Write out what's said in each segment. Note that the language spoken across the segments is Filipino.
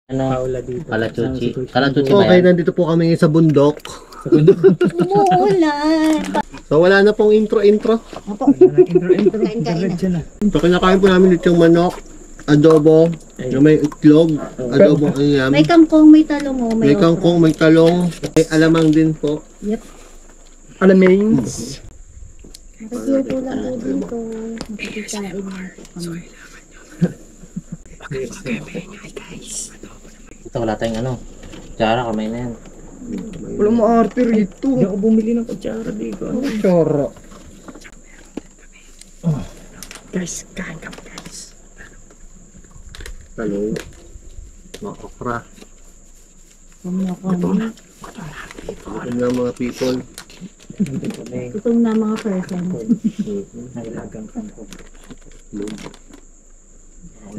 Ano? Paula dito. Kalachuchi. Kalachuchi ba Okay, yan? nandito po kami ngayon sa bundok. Umuulan. So wala na pong intro-intro. Intro. Kain-kain na. Diretso na. So kinakain po namin dito yung manok, adobo, yung may itlog, adobo ang yam. May kangkong, may talong, oh, May kangkong, may talong, may alamang din po. Yep. Alamings. Nakikita lang po dito. Nakikikain natin. Ito wala tayong ano. Tsara kamay na yan. Walang maarte rito. Hindi ako bumili ng kutsara dito. Choro. Guys, kain kami guys. Talong. Mga okra. Gutom Ito na mga people. na mga person. Nailagang kangkong.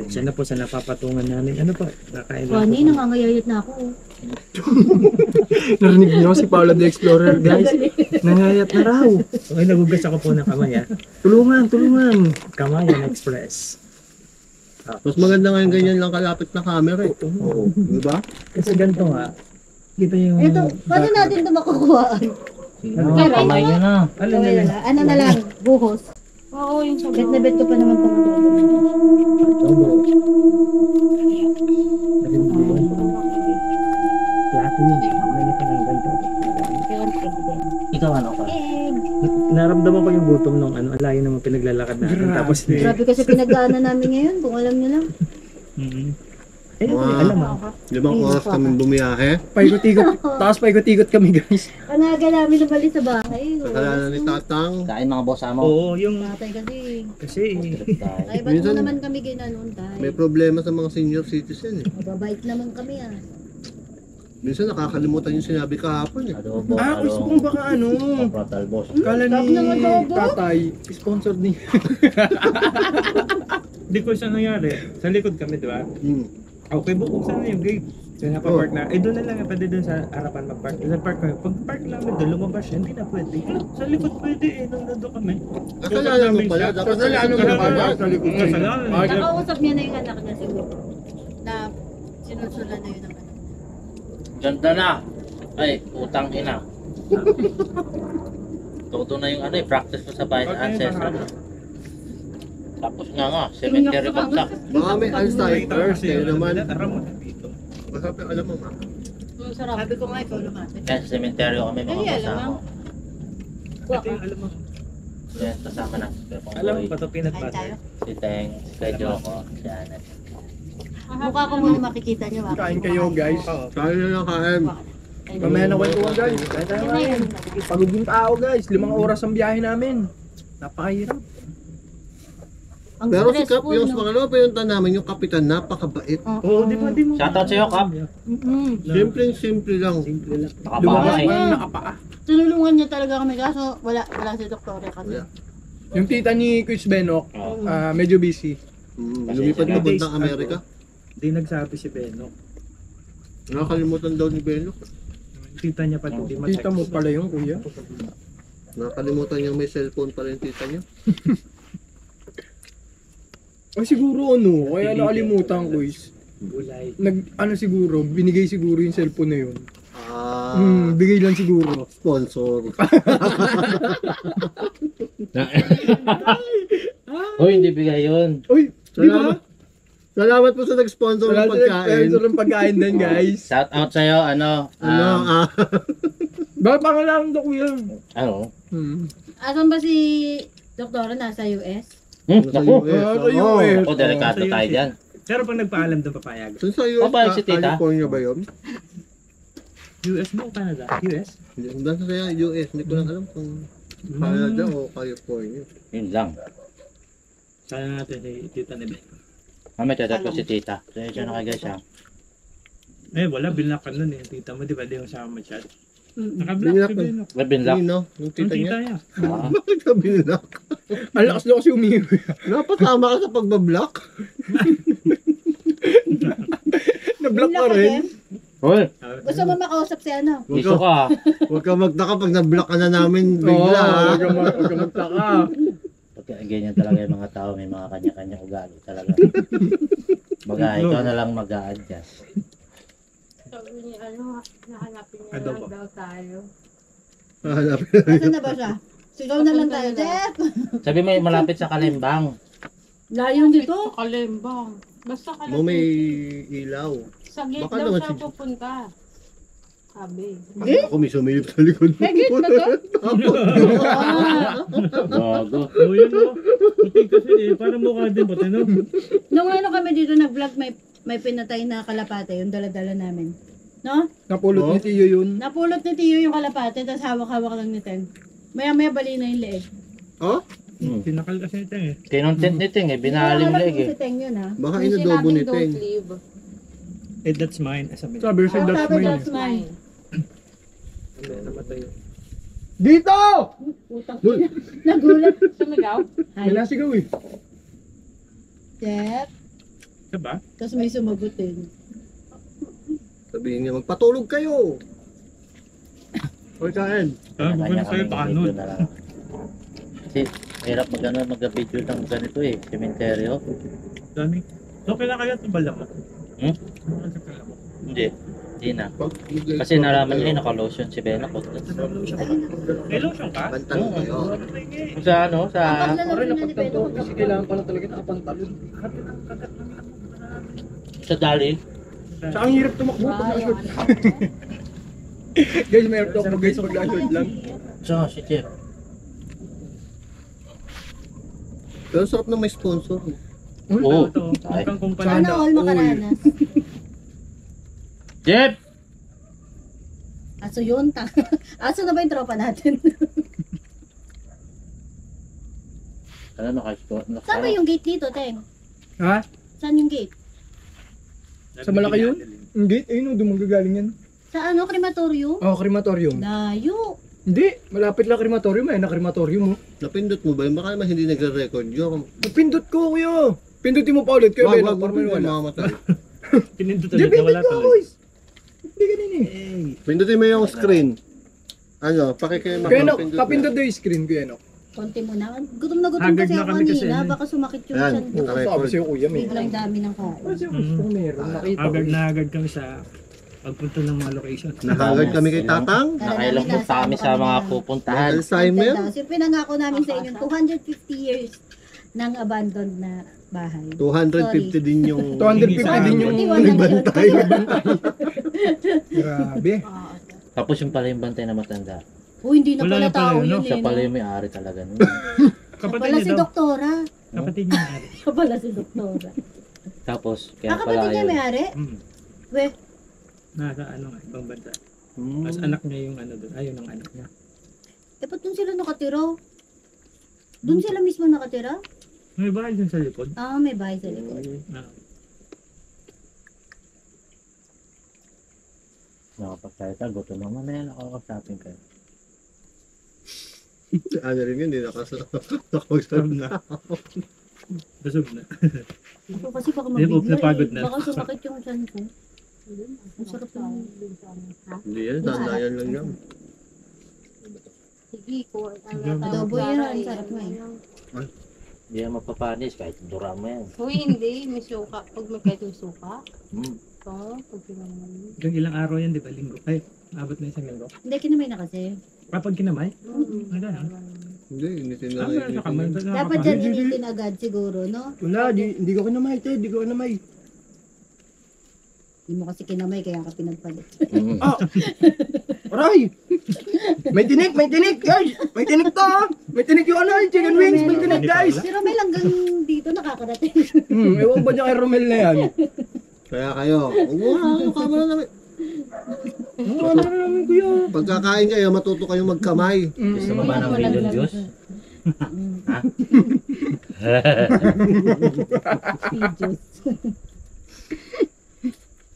Siya na po sa napapatungan namin. Ano po? Nakain lang Wani, po. nangangayayat na ako. Narinig niyo si Paula the Explorer, guys. Nangayat na raw. Okay, nagugas ako po ng kamay ha. Tulungan. Kamayan Express. Mas maganda ngayon ganyan lang kalapit na camera eh. Oo. Diba? Kasi ganito nga. Kita yung... Ito, paano natin ito makukuha? Kamay nyo na. Ano na lang? Ano na lang, buhos. Oo, yung sabaw. Bet na bet ko pa naman ito. Adobo. Plato yun. May nakanang ganito. Ikaw ano ka? Egg. Naramdaman ko yung gutom nung ano, ang layo naman pinaglalakad natin. Tapos Grabe kasi pinagdaanan namin ngayon, kung alam nyo lang. Eh, Wow. alam mo. 5 oras kami bumiyahe. Paikot-ikot. Tapos paikot-ikot kami, guys. Panaga namin na balik sa bahay. Kasalanan ni Tatang. Kain mga boss amo. Oo, yung... Tatay kasi. Kasi... Trip tayo. Ay, ba't mo Minsan- naman kami ginanon tayo? May problema sa mga senior citizen eh. Mababait naman kami ah. Minsan nakakalimutan yung sinabi kahapon eh. Adobo, Gusto kong baka ano. Papratal boss. Kala Sarap ni ng adobo. tatay, sponsor ni... Hindi ko siya nangyari. Sa likod kami, di ba? Okay, buksan na yung gate. So, napapark na. Eh, doon na lang. Pwede doon sa harapan mag-park. Sa park kami. Pag park namin doon, lumabas siya. Hindi na pwede. Sa likod pwede eh. Nung nandun kami. Kasalanan mo pala. Dapat Kasalanan mo pala. sa likod ka. Kasalanan. Nakausap niya na yung anak niya siguro. Na sinusulan na yun ang anak. Ganda na. Ay, utang ina. Todo na yung ano eh, practice mo sa bahay sa ancestral. Tapos nga, cemetery bagsak. Baka may Alzheimer's. Kaya naman. Aram mo na dito. Masarap yung alam mo ma. Sarap. Sabi ko nga ikaw lumapit. Kaya sa cemetery kami mga Ay, boss alam amo. Ito yung alam mo. Yan, kasama na. Si Kuya Alam mo Pongboy, pa ito peanut Kain butter. tayo. si Teng, si Kuya Joko, si Anet. Mukha ko muna makikita niyo. Kain kayo, guys. Kaya na lang kain. Mamaya na kwentuhan, guys. Kain tayo, guys. Pagod yung tao, guys. 5 oras ang biyahe namin. Napakahirap. Ang Pero si Kap, stressful, yung no? pangalawa pinunta namin, yung kapitan, napakabait. Oo, di ba? Di mo. Shoutout sa'yo, Kap. Simple lang. Simple lang. Nakapama Lumabas eh. pa ng nakapaa. Tinulungan niya talaga kami kaso wala si Doktora kasi. Wala. Yung tita ni Chris Benok, Oo. medyo busy. Lumipad na puntang Amerika. Hindi nagsabi si Benok. Nakakalimutan daw ni Benok. Tita niya pati hindi ma-text. Tita mo pala yung kuya. Nakakalimutan niyang may cellphone pa rin tita niya. Ay siguro ano, kaya nakalimutan ko is. Gulay. Siguro, binigay siguro yung cellphone na yun. Bigay lang siguro. Sponsor. Uy, hindi bigay yun. Uy, di ba? Salamat po sa nag-sponsor ng pagkain. Sponsor ng pagkain din, guys. Shoutout sa'yo, ano? Bakit pangalan to, kuya? Ano? Asan ba si Doktora? Nasa US? Naku. US. Ako, delikado tayo dyan. Pero pag nagpaalam doon papayag. Saan sa US? Papayag si tita? California ba yun? US mo o Canada? US? Doon sa US. Hindi ko lang alam kung Canada o California. Yun lang. Sayang natin si Tita ni Ben. Mamaya tatat ko si tita. Siya na guys ha. Eh, wala. Binlakan nun eh. Tita mo, di ba? Di yung sama masyado. Binlock Naka-block si na. Benok. Labinlock. Hindi no? Yung Yung tita tita niya. niya. Ah. Bakit ka binlock? Ang lakas daw kasi umiwi. Napasama ka sa pagbablock? Na-block ka rin. Hoy, Gusto mo makausap si ano? iso ka. Huwag ka magtaka pag na-block ka na namin bigla. Oo, huwag ka magtaka. Pagka ganyan talaga yung mga tao, may mga kanya-kanya ugali talaga. Baga, ikaw na lang mag-a-adjust. Sabi niya, nahanapin niya Adobo. lang daw tayo. Hanapin. Nasaan na ba siya? Sigaw na lang tayo, Jeff! Sabi mo malapit sa Kalimbang. Layo dito. Sa Kalimbang. Basta Mo may Kalimbang. ilaw. Sa gate Baka daw naman siya si- pupunta. Sabi. Ako may sumilip sa likod mo. Gate ba to? Gago. Oh, yun o. Puti kasi eh. Parang mukha din puti, no? Nung ano kami dito nag-vlog, may pinatay na kalapate, yung dala-dala namin. No? Napulot Oh. ni Tiyo yun. Napulot ni Tiyo yung kalapate, tapos hawak-hawak lang ni Ten. Maya-maya bali na yung leeg. Oh? Tinakal kasi ito eh. Kinontent ni Ting eh, binaling Hawak leg mo eh. si Ten yun, ha? Baka Yung inadobo sinabing ni Teng. don't leave. Eh, that's mine. Sabi niya. Sabi siya, Oh, that's sabi mine. that's mine. Hindi, namatay yun. Dito! Utang ina. Nagulat. Sumigaw? May Ay, nasigaw eh. Jeff. Ito ba? Tapos may sumagot din. Sabihin niya, magpatulog kayo. Hoy, kain. Ah, baka na sa'yo, baka nun. Kasi mahirap mag-video ng ganito eh, sementeryo. Dami. Okay lang kaya ito bala mo? Hmm? Hindi, hindi na. Kasi nalaman niya naka-lotion si Benakot. May lotion ka? Bantan kayo. Sa ano, sa Parang napagtanto kasi kailangan pala talaga nakapantalon. sa Dali. Sa ang hirap tumakbo pag na-short. Guys, may hirap tumakbo guys pag na-short lang. So, si Jeff. Pero sarap na may sponsor. Oo. Ito, Ay. ang kumpanya. Sana all makaranas. Jeff! Aso yun, aso na ba yung tropa natin? Ano, naka-store? Saan ba yung gate dito, Teng? Ha? Saan yung gate? Sa malaki yun? Ang gate, ayun o, dumagagaling yan. Sa ano, crematorium? Oh, crematorium. Layo. Hindi, malapit lang crematorium eh, na crematorium oh. Napindot mo ba yun? Baka naman hindi nagre-record yun. Napindot ko kuya. Pindutin mo pa ulit kuya, Beno, para may wala. mamamatay. Pinindot Hindi, ulit, nawala pindot ko tuloy. boys. Hindi ganun eh. Pindutin mo yung screen. Ano, Kuya Nok, makapindot papindot daw yung screen kuya Nok. Konti mo na. Gutom na gutom Haggard kasi na ako kami kasi, kanina. ano. Baka sumakit yung Yan. tiyan ko. Naka-record. Sabi sa'yo kuya, may. Biglang dami ng kain. Kasi gusto ko meron, nakita ko. Agad na agad kami sa pagpunta ng mga location. Nakagad kami kay Tatang. Nakailang punta kami sa mga pupuntahan. Alzheimer. Yung pinangako namin sa inyo, 250 years ng abandoned na bahay. 250 din yung 250 din yung 41 na ngayon. bantay. Grabe. Tapos yung pala yung bantay na matanda. Hindi na Wala pala na pala tao yun, no? yun Siya eh. pala no? yung may-ari talaga nun. Siya Kapatid pala niya si daw. Doktora. Kapatid niya. Ari. Siya pala si Doktora. Tapos, kaya pala Kapatid niya yun. may-ari? Hmm. We, Nasa ano nga, ibang bansa. Hmm. Tapos anak niya yung ano doon. Ayun ang anak niya. ba't doon sila nakatira? Doon sila mismo nakatira? May bahay dun sa likod. Ah, may bahay sa likod. Ah. Nakapagsalita, gutom naman na yan, nakakasapin kayo. Ano rin yun, hindi Busog nakapagsabi. na. Busog na. Ito kasi baka Hindi, mabigla napagod eh. na. Baka sumakit yung tiyan ko. Ang sarap ng... Hindi yan, dandayan lang yan. Sige ko. Adobo yun, ang sarap mo eh. Hindi yan mapapanis, kahit dura mo yan. Uy, hindi. May suka. Pag may kahit may suka. Hmm. Ito, pag pinangalan. Yung ilang araw yan, di ba? Linggo. Ay, abot na isang linggo. Hindi, kinamay na kasi. Kapag kinamay? Ay, gano'n. Hindi, initin na Ah, lang. meron sa kamay. Dapat dyan initin agad siguro, no? Wala, hindi ko kinamay, te. Hindi ko kinamay. Hindi mo kasi kinamay, kaya ka pinagpalit. Hmm. Ah! Aray! May tinik, guys! May tinik to, ah! May tinik yung ano, yung chicken wings, may tinik, guys! Si Romel hanggang dito nakakarating. Ewan ba niya kay Romel na yan? Kaya kayo, kamera namin. Wala na namin, kuya. Pagkakain kayo, matuto kayong magkamay. Gusto mo ba ng million views? Ha? Videos.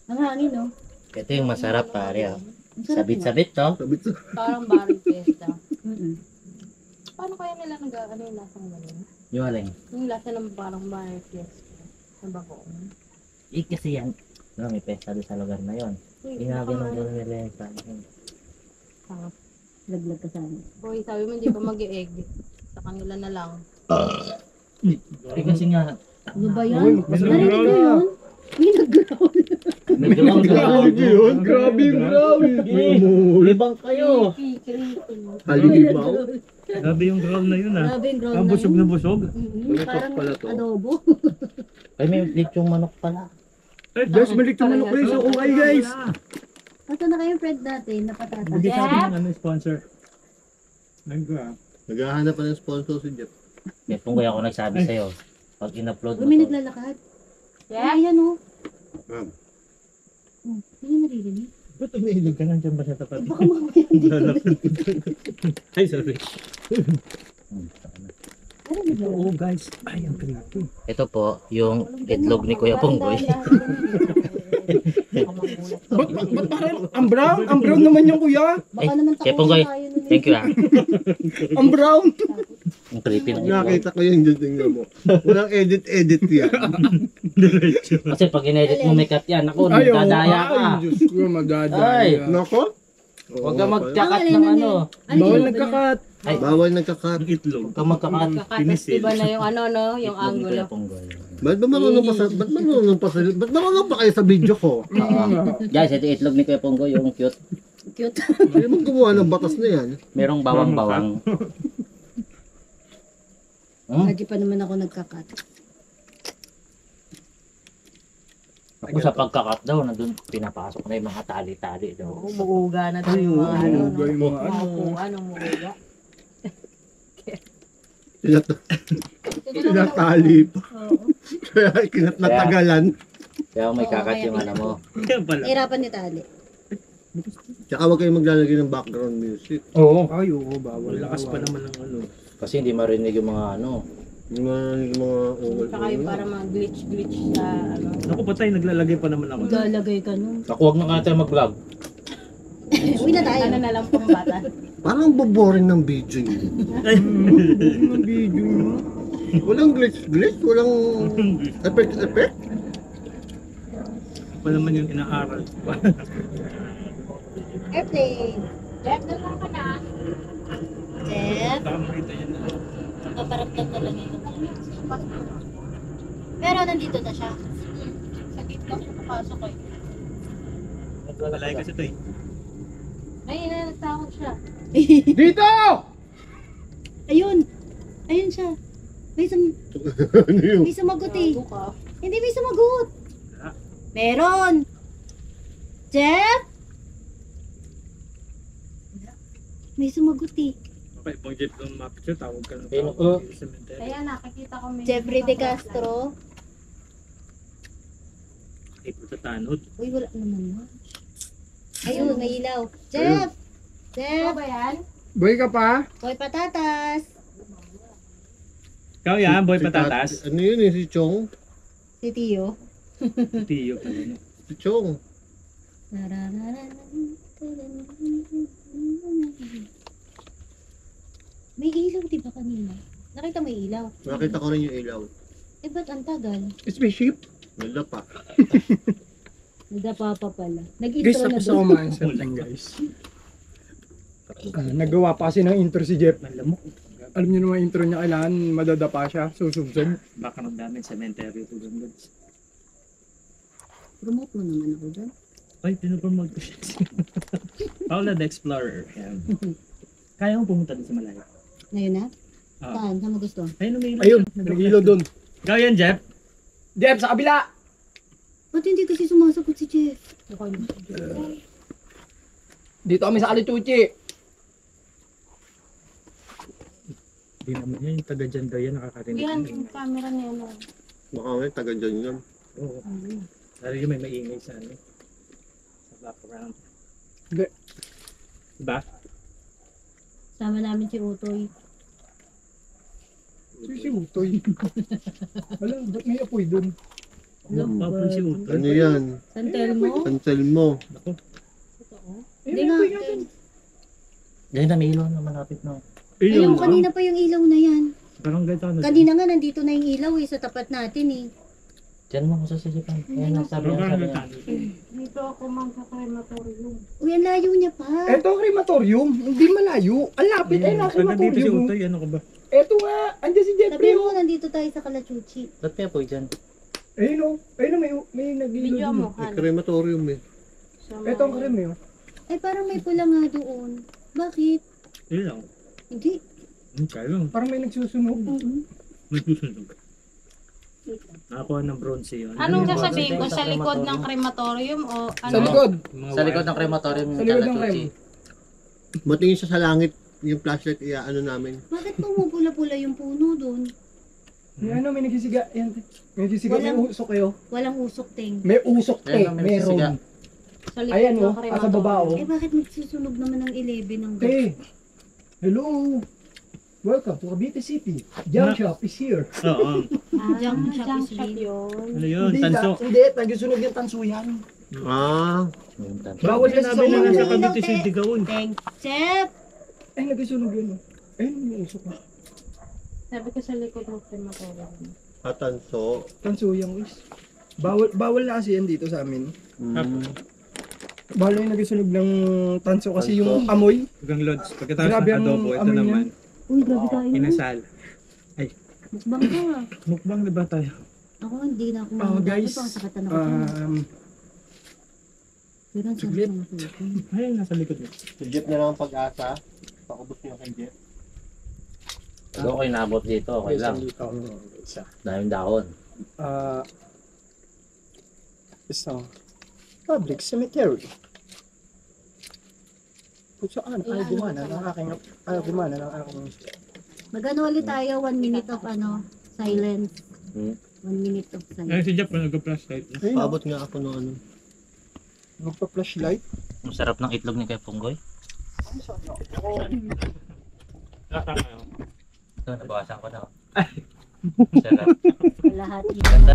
Ang hangin, no? Ito yung masarap pare ah. Ang sarap Sabit-sabit to. Sabi ko, Parang barang fiesta. Mm-mm. Paano kaya nila ano yung lasa ng ganun? Yung aling. Yung lasa ng parang barang fiesta. Sa bako. Kasi yan. No, may pesta doon sa lugar na yon. Ginaganon doon nila yung sa akin. Laglag ka sana. Uy, sabi mo hindi pa mag-e-egg. Sa kanila na lang. Kasi nga, Ano ba Uy, yan? magpasarap Narinig ko yun? May nag-growl. May ground Grabe yun. Grabe yung growl. Libang kayo. Halimaw. Grabe yung growl na yun ah. Grabe yung ground Ang na busog yun. na busog. Parang pala to. adobo. Ay, may lechong manok pala. Guys, balik naman ako guys. Okay guys. Nasaan na kayong friend natin na patatas? Hindi sabi ng ano sponsor. Naghahanap pa ng sponsor si Jeff. May punggoy ako nagsabi sa'yo. Pag in-upload mo May to. naglalakad. Yeah. Ayan o. Ma'am. Hindi naririnig. Ba't umiilig ka nandiyan ba sa tapat? Baka mamaya dito. Ay, sorry. Narinig mo? Oo guys. Ay, ang creepy. Ito po, yung itlog ni Kuya Punggoy. Ba't parang ang brown? Ang brown naman yung kuya. Baka naman Kuya Punggoy, tayo nun. thank you ah. Ang brown. Ang creepy ng itlog. Nakita ko yung tingnan mo. Walang edit yan. Diretso. Kasi pag in-edit mo may cut yan, ako, Ayaw. nagdadaya ka. Ay, Diyos ko, Ay. madadaya. Nako? Huwag ka Ang magkakat alin ng nun ano. Bawal nagkakat. Ay, Bawal nagkakat. Ang itlog. huwag ka magkakat. Kakatas diba na yung ano no, yung Itlog ni Kuya angulo. Punggoy. Ba't marunong pa kayo sa video ko? Guys, ito itlog ni Kuya Punggoy, yung cute. Cute. Hindi mo gumawa ng batas na yan. Merong bawang-bawang. Lagi pa naman ako nagkakat. Ako sa pagkakat daw, nandun pinapasok na yung mga tali-tali daw. Umuuga na daw yung mga ano, no? Umuuga yung mga ano. Upuan, umuuga. Tinatali pa. Kaya kinatnatagalan. Kaya may Oo, kakat kaya yung ano mo. Kaya pala. Hirapan ni Tali. Tsaka huwag kayong maglalagay ng background music. Oo. Ay, oo, bawal. Lakas pa naman ng ano. Kasi hindi marinig yung mga ano. Yung mga Tsaka yung para mga glitch sa ano. Ako patay, naglalagay pa naman ako. Lalagay ka nun. Ako, huwag na nga tayo mag-vlog. Uwi na tayo. Ano na lang pang bata. parang boboring ng video yun. Yung video nyo. Walang glitch, walang effect. Pa naman yung inaaral. Airplane. Jeff, dala ka na. Jeff. Baka makita yan na. Paparamdam na lang ito. Pero nandito na siya. Sa gitna siya papasok eh. Malay kasi ito eh. Ay, natakot siya. Dito! Ayun. Ayun siya. Ano yun? May sumagot eh. Gago ka. Hindi may sumagot. Meron. Jeff? May sumagot eh. Okay, pag Jeff lang mapicture, tawag ka ng Ayun, tawag. oh. Cemetery. Kaya nakikita ko may... Jeffrey De Castro. Ay, puta tanod. Uy, wala naman yun. Ayun, may ilaw. Jeff! Ano Jeff! ba yan? Boy ka pa? Boy patatas! Ikaw yan, boy Si patatas. Ano yun eh, si Chong? Si Tio. Tiyo pala. no? Si Chong. May ilaw, di ba kanina? Nakita mo yung ilaw? Nakita ko rin yung ilaw. Eh, ba't ang tagal? Spaceship? Wala pa. Nagdapa pa pala. Guys, Nag-intro na tapos doon. ako mindset lang guys. Nagawa pa kasi ng intro si Jeff. Ang lamok. Alam niyo naman intro niya, kailangan madadapa siya, susubsob. Baka namin cemetery to ganun. Promote mo naman ako dyan. Ay, pinapromote ko siya. Paula the Explorer. Yan. Kaya mo pumunta doon sa malayo. Ngayon na? Ah. Saan? Saan mo gusto? Ayun, may Ayun, nag-ilaw doon. Ikaw yan, Jeff. Jeff, sa kabila! Ba't hindi kasi sumasagot si Jeff? Dito kami sa Alichuchi. Hindi naman yan, yung taga dyan daw yan, nakakarinig. Yan, ng yung ingay. camera niya no. Baka may taga dyan yun. Oo. Lalo yung may maingay sa ano. Sa background. Hindi. Diba? Sama namin si Utoy. Si Utoy. Wala, ba't may apoy doon? Papa si Utoy. Ano yan? San Telmo? Cancel mo. Ako. Hindi nga. Dahil na may ilaw na malapit na. Ayun, kanina pa yung ilaw na yan. Parang ganito ano. Kanina nga nandito na yung ilaw eh, sa tapat natin eh. Diyan mo ako sa sisipan. Ayan na, sabi Parang niya, sabi niya. Dito ako magka-crematorium. Uy, ang layo niya pa. Eto, crematorium. Hindi malayo. Ang lapit ay na Pag nandito si crematorium. Utoy, ano ka ba? Eto nga, andyan si Jeffrey. Sabi mo, nandito tayo sa Kalachuchi. Ba't kaya po dyan? Ayun o, may nag-ilo Video dun. mo, May Han. crematorium eh. Ito ang karami o. Ay, parang may pula nga doon. Bakit? Yun lang. Hindi. Kaya lang. Parang may nagsusunog. May susunod. Nakakuha ng bronze yun. Anong Ano yung sasabihin ko? bronze Sa sa likod ng crematorium? crematorium o ano? Sa likod. Sa likod ng crematorium Sa ng likod ng Kalachuchi. Matingin siya sa langit, yung flashlight, ano namin. Bakit pumupula-pula yung puno doon? May ano, may nagsisiga. Yan. May nagsisiga, may Walang- usok kayo. Walang usok, Teng. May usok Ayan, may nagsisiga. meron. Sa likod Ayan ng o, sa baba o. Eh, bakit nagsusunog naman ng 11 ng gabi? Hey, hello. Welcome to Cavite City. Jump shop is here. Oo. Junk shop Junk is shop real. yun. Ano yun? Hindi, Tanso. hindi. Nagsusunog yung tanso yan. Ah, Yung tanso. Bawal kasi Sinabi na nga sa Ilaw, Cavite te. City gawin. Teng. Chef! Ay, nagsusunog yun. Ayun, may usok na. Sabi ko sa likod ng crematorium. atanso. Tanso yan, guys. Bawal na kasi yan dito sa amin. Bawal yung nagsusunog ng tanso kasi yung amoy. Hanggang Lods. Pagkatapos Grabe ng ang adobo, ito amoy niya. naman. Uy, grabe tayo. Inasal. Mukbang ka. Mukbang na ba tayo? Ako hindi na ako Oh, guys. Ito ang sakatan ako dyan. Pero ang sarap saglit. ng puto. Ayun, nasa likod mo. Si Jeff na lang ang pag-asa. Paubos niyo kay Jeff. Ano ko inabot dito, okay lang. Isa. Daming dahon. Isang public cemetery. Kung saan ay gumana ng aking Magano ulit tayo, 1 minute of silence. 1 minute of Ayun silence. si Jeff, nag-flashlight. ayun, Paabot nga ako ng ano. magpa-flashlight. Ang sarap ng itlog ni Kuya Punggoy. Ito, nabawasan ko na. Sarap. Lahat. Ganda.